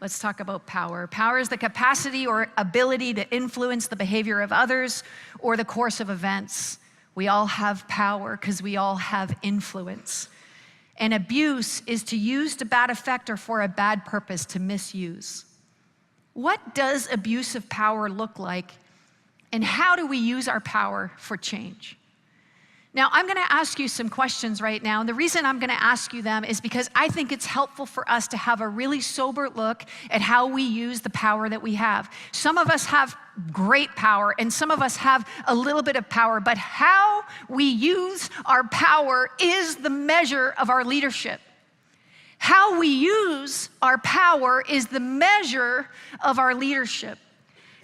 Let's talk about power. Power is the capacity or ability to influence the behavior of others or the course of events. We all have power because we all have influence. And abuse is to use to bad effect or for a bad purpose, to misuse. What does abuse of power look like, and how do we use our power for change? Now, I'm gonna ask you some questions right now, and the reason I'm gonna ask you them is because I think it's helpful for us to have a really sober look at how we use the power that we have. Some of us have great power, and some of us have a little bit of power, but how we use our power is the measure of our leadership. How we use our power is the measure of our leadership.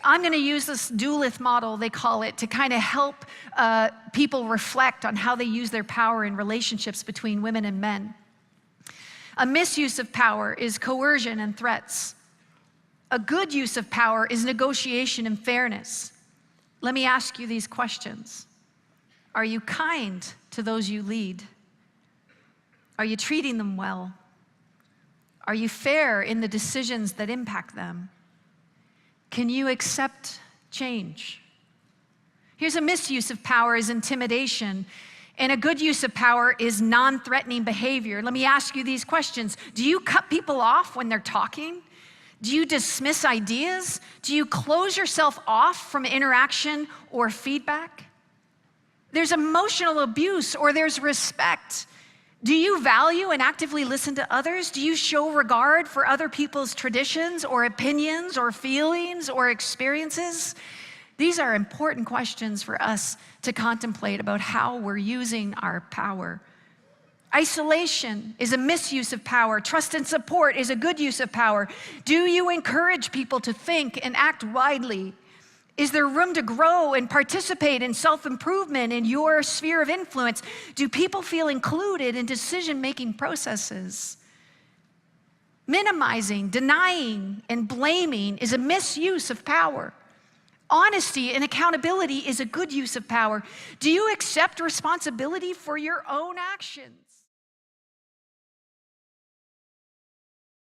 I'm gonna use this Duluth model, they call it, to kind of help people reflect on how they use their power in relationships between women and men. A misuse of power is coercion and threats. A good use of power is negotiation and fairness. Let me ask you these questions. Are you kind to those you lead? Are you treating them well? Are you fair in the decisions that impact them? Can you accept change? Here's a misuse of power is intimidation, and a good use of power is non-threatening behavior. Let me ask you these questions. Do you cut people off when they're talking? Do you dismiss ideas? Do you close yourself off from interaction or feedback? There's emotional abuse, or there's respect. Do you value and actively listen to others? Do you show regard for other people's traditions or opinions or feelings or experiences? These are important questions for us to contemplate about how we're using our power. Isolation is a misuse of power. Trust and support is a good use of power. Do you encourage people to think and act widely? Is there room to grow and participate in self-improvement in your sphere of influence? Do people feel included in decision-making processes? Minimizing, denying, and blaming is a misuse of power. Honesty and accountability is a good use of power. Do you accept responsibility for your own actions?